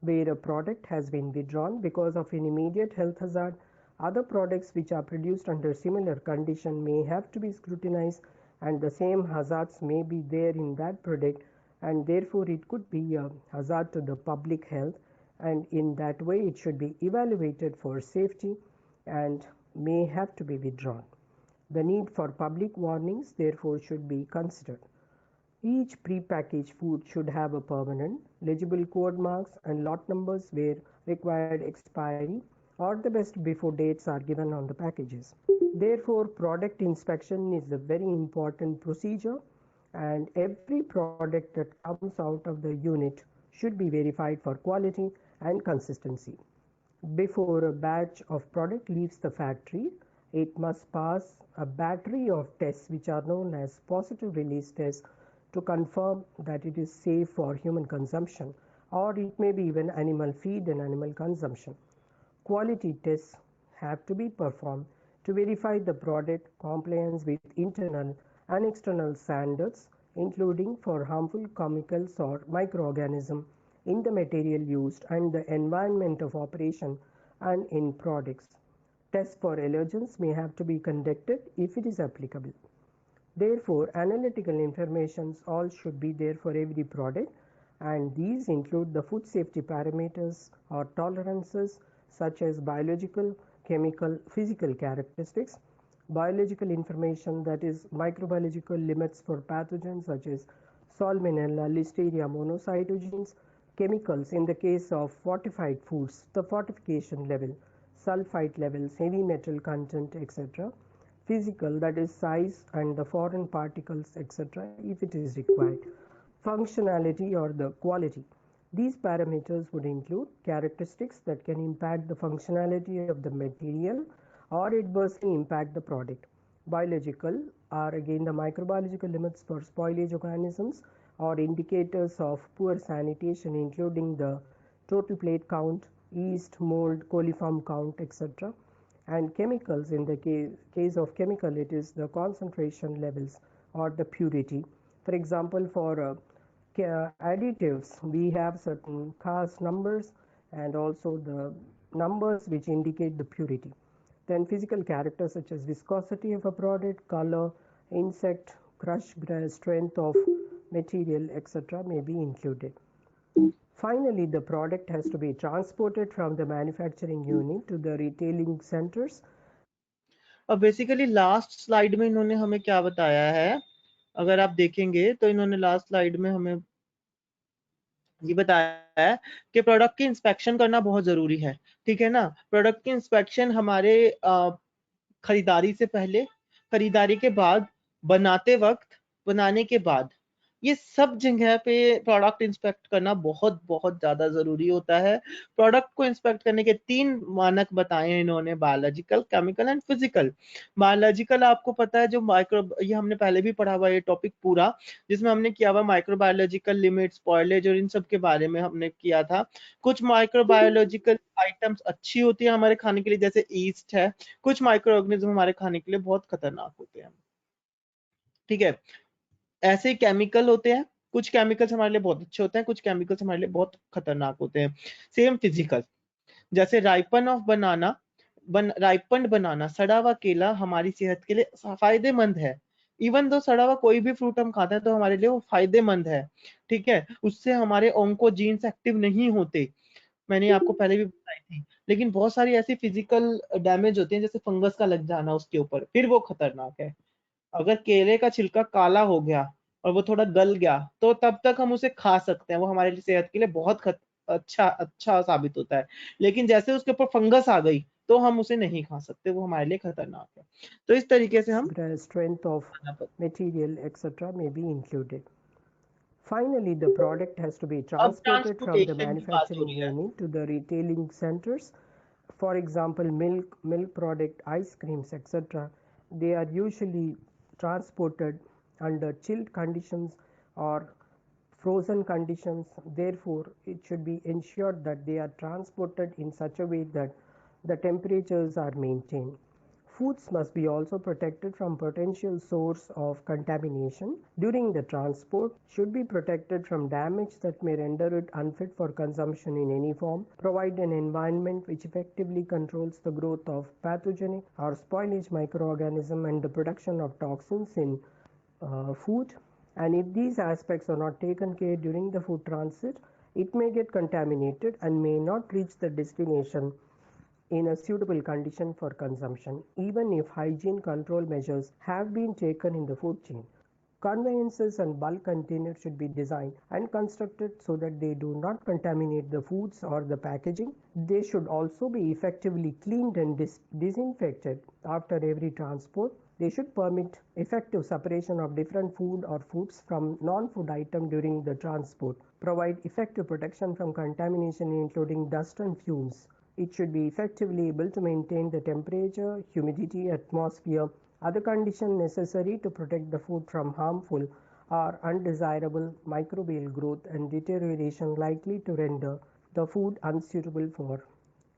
Where a product has been withdrawn because of an immediate health hazard, other products which are produced under similar condition may have to be scrutinized, and the same hazards may be there in that product, and therefore it could be a hazard to the public health, and in that way it should be evaluated for safety and may have to be withdrawn. The need for public warnings therefore should be considered. Each prepackaged food should have a permanent, legible code marks and lot numbers where required expiry or the best before dates are given on the packages. Therefore, product inspection is a very important procedure, and every product that comes out of the unit should be verified for quality and consistency. Before a batch of product leaves the factory, it must pass a battery of tests which are known as positive release tests to confirm that it is safe for human consumption, or it may be even animal feed and animal consumption. Quality tests have to be performed to verify the product compliance with internal and external standards, including for harmful chemicals or microorganisms in the material used and the environment of operation and in products. Tests for allergens may have to be conducted if it is applicable. Therefore, analytical informations all should be there for every product, and these include the food safety parameters or tolerances such as biological, chemical, physical characteristics, biological information, that is microbiological limits for pathogens such as Salmonella, Listeria, monocytogenes, chemicals in the case of fortified foods, the fortification level, sulfite levels, heavy metal content, etc. Physical, that is size and the foreign particles, etc. if it is required. Functionality or the quality. These parameters would include characteristics that can impact the functionality of the material or adversely impact the product. Biological are again the microbiological limits for spoilage organisms or indicators of poor sanitation, including the total plate count, yeast, mold, coliform count, etc. And chemicals, in the case of chemical, it is the concentration levels or the purity. For example, for additives, we have certain CAS numbers and also the numbers which indicate the purity. Then physical characters such as viscosity of a product, color, insect, crush strength of material, etc. may be included. Finally, the product has to be transported from the manufacturing unit to the retailing centers. अब basically last slide में इन्होंने हमें क्या बताया है, अगर आप देखेंगे तो इन्होंने लास्ट स्लाइड में हमें ये बताया है कि प्रोडक्ट की इंस्पेक्शन करना बहुत जरूरी है, ठीक है ना। प्रोडक्ट की इंस्पेक्शन हमारे खरीदारी से पहले, खरीदारी के बाद, बनाते वक्त, बनाने के बाद, ये सब जगह पे प्रोडक्ट इंस्पेक्ट करना बहुत बहुत ज्यादा जरूरी होता है। प्रोडक्ट को इंस्पेक्ट करने के 3 मानक बताए हैं इन्होंने, biological, chemical and physical. Biological आपको पता है, जो माइक्रो, ये हमने पहले भी पढ़ा हुआ ये टॉपिक पूरा, जिसमें हमने किया हुआ माइक्रोबायोलॉजिकल लिमिट्स, स्पॉइलेज और इन सब के बारे में हमने किया था। कुछ माइक्रोबायोलॉजिकल आइटम्स अच्छी होती है हमारे खाने के लिए, जैसे ईस्ट है। कुछ माइक्रो ऑर्गेनिज्म हमारे खाने के लिए बहुत खतरनाक होते हैं, ठीक है। ऐसे ही केमिकल होते हैं, कुछ केमिकल्स हमारे लिए बहुत अच्छे होते हैं, कुछ केमिकल्स हमारे लिए बहुत खतरनाक होते हैं। सेम फिजिकल, जैसे राइपन बनाना, सड़ा हुआ केला हमारी सेहत के लिए फायदेमंद है। इवन दो सड़ा हुआ कोई भी फ्रूट हम खाते हैं तो हमारे लिए वो फायदेमंद है, ठीक है। उससे हमारे ऑन्कोजीन्स एक्टिव नहीं होते, मैंने आपको पहले भी बताई थी। लेकिन बहुत सारी ऐसी फिजिकल डैमेज होती है, जैसे फंगस का लग जाना उसके ऊपर, फिर वो खतरनाक है। अगर केले का छिलका काला हो गया और वो थोड़ा गल गया तो तब तक हम उसे खा सकते हैं, वो हमारे लिए सेहत के लिए बहुत अच्छा साबित होता है। लेकिन जैसे उसके ऊपर फंगस आ गई तो हम उसे नहीं खा सकते, वो हमारे लिए खतरनाक है। तो इस तरीके से हम strength of material, etc. may be included. Finally, the product has to be transported from the manufacturing unit to the retailing centers, For example, milk product, ice creams, etc. They are usually transported under chilled conditions or frozen conditions. Therefore, it should be ensured that they are transported in such a way that the temperatures are maintained. Foods must be also protected from potential source of contamination during the transport, should be protected from damage that may render it unfit for consumption in any form, provide an environment which effectively controls the growth of pathogenic or spoilage microorganism and the production of toxins in food. And if these aspects are not taken care during the food transit, it may get contaminated and may not reach the destination in a suitable condition for consumption, even if hygiene control measures have been taken in the food chain. Conveyances and bulk containers should be designed and constructed so that they do not contaminate the foods or the packaging. They should also be effectively cleaned and disinfected after every transport. They should permit effective separation of different food or foods from non-food items during the transport. Provide effective protection from contamination including dust and fumes. It should be effectively able to maintain the temperature, humidity, atmosphere, other conditions necessary to protect the food from harmful or undesirable microbial growth and deterioration likely to render the food unsuitable for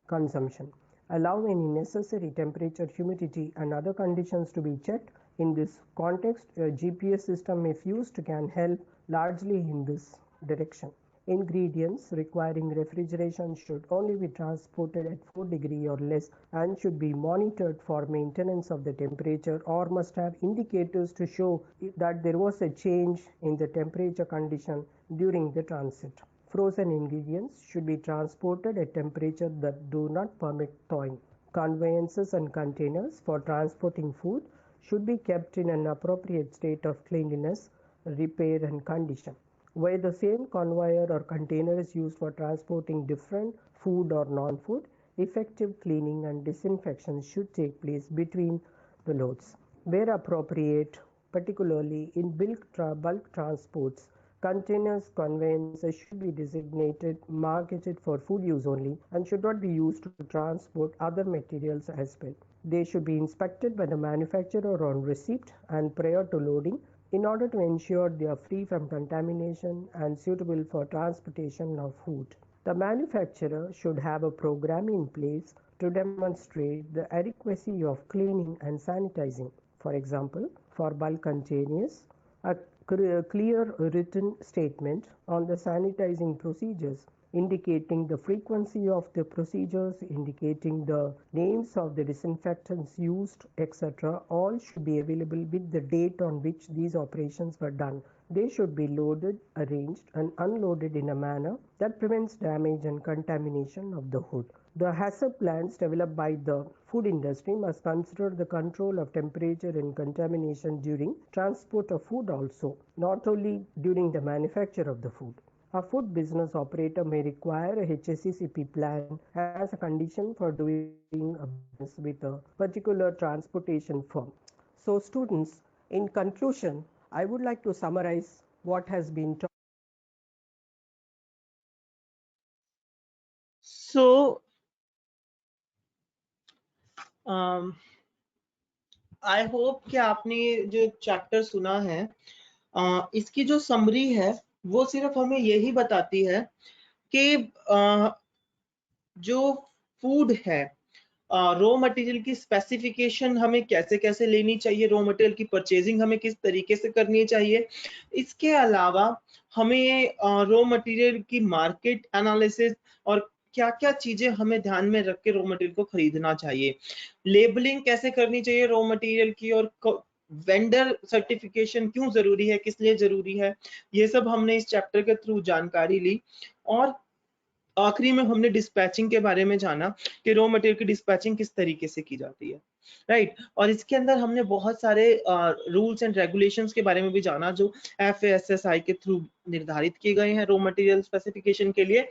consumption. Allow any necessary temperature, humidity, and other conditions to be checked. In this context, a GPS system, if used, can help largely in this direction. Ingredients requiring refrigeration should only be transported at 4 degrees or less and should be monitored for maintenance of the temperature or must have indicators to show that there was a change in the temperature condition during the transit. Frozen ingredients should be transported at temperatures that do not permit thawing. Conveyances and containers for transporting food should be kept in an appropriate state of cleanliness, repair, and condition. Where the same conveyor or container is used for transporting different food or non-food, effective cleaning and disinfection should take place between the loads. Where appropriate, particularly in bulk transports, containers, conveyances should be designated, marketed for food use only, and should not be used to transport other materials as well. They should be inspected by the manufacturer on receipt and prior to loading in order to ensure they are free from contamination and suitable for transportation of food. The manufacturer should have a program in place to demonstrate the adequacy of cleaning and sanitizing. For example, for bulk containers, a clear written statement on the sanitizing procedures indicating the frequency of the procedures, indicating the names of the disinfectants used, etc. All should be available with the date on which these operations were done. They should be loaded, arranged, and unloaded in a manner that prevents damage and contamination of the food. The HACCP plans developed by the food industry must consider the control of temperature and contamination during transport of food also, not only during the manufacture of the food. A food business operator may require a HACCP plan as a condition for doing a business with a particular transportation firm. So students, in conclusion, I would like to summarize what has been taught. So, I hope कि आपने जो chapter सुना है इसकी जो summary है वो सिर्फ हमें यही बताती है कि जो फूड है रॉ मटेरियल की स्पेसिफिकेशन हमें कैसे कैसे लेनी चाहिए, रॉ मटेरियल की परचेजिंग हमें किस तरीके से करनी चाहिए। इसके अलावा हमें रॉ मटेरियल की मार्केट एनालिसिस और क्या क्या चीजें हमें ध्यान में रख के रॉ मटेरियल को खरीदना चाहिए, लेबलिंग कैसे करनी चाहिए रॉ मटेरियल की, और वेंडर सर्टिफिकेशन क्यों जरूरी है, किस लिए जरूरी है, ये सब हमने इस चैप्टर के थ्रू जानकारी ली। और आखिरी में हमने डिस्पैचिंग के बारे में जाना कि रॉ मटेरियल की डिस्पैचिंग किस तरीके से की जाती है, राइट। और इसके अंदर हमने बहुत सारे रूल्स एंड रेगुलेशंस के बारे में भी जाना जो FASSI के थ्रू निर्धारित किए गए हैं रॉ मटेरियल स्पेसिफिकेशन के लिए।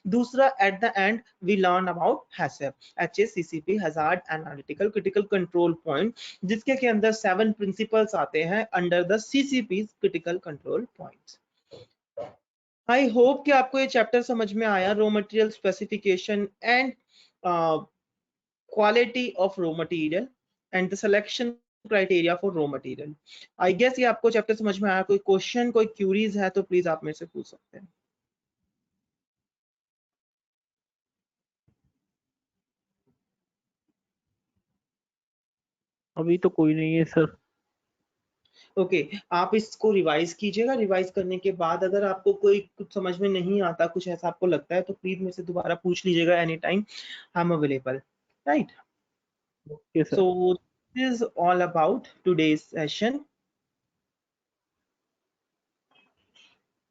दूसरा, at the end we learn about HACCP, hazard analytical critical control point, जिसके के अंदर 7 प्रिंसिपल्स आते हैं under the CCP's critical control points. I hope कि आपको ये चैप्टर समझ में आया, raw material specification and quality of raw material and the selection criteria for raw material. I guess ये आपको चैप्टर समझ में आया. कोई क्वेश्चन, कोई क्यूरीज है तो प्लीज आप मेरे से पूछ सकते हैं. अभी तो कोई नहीं है सर. ओके आप इसको रिवाइज कीजिएगा. रिवाइज करने के बाद अगर आपको कोई कुछ समझ में नहीं आता, कुछ ऐसा आपको लगता है तो प्लीज मेरे से दोबारा पूछ लीजिएगा. Any time I am available. Right. Okay sir. So this is all about today's session.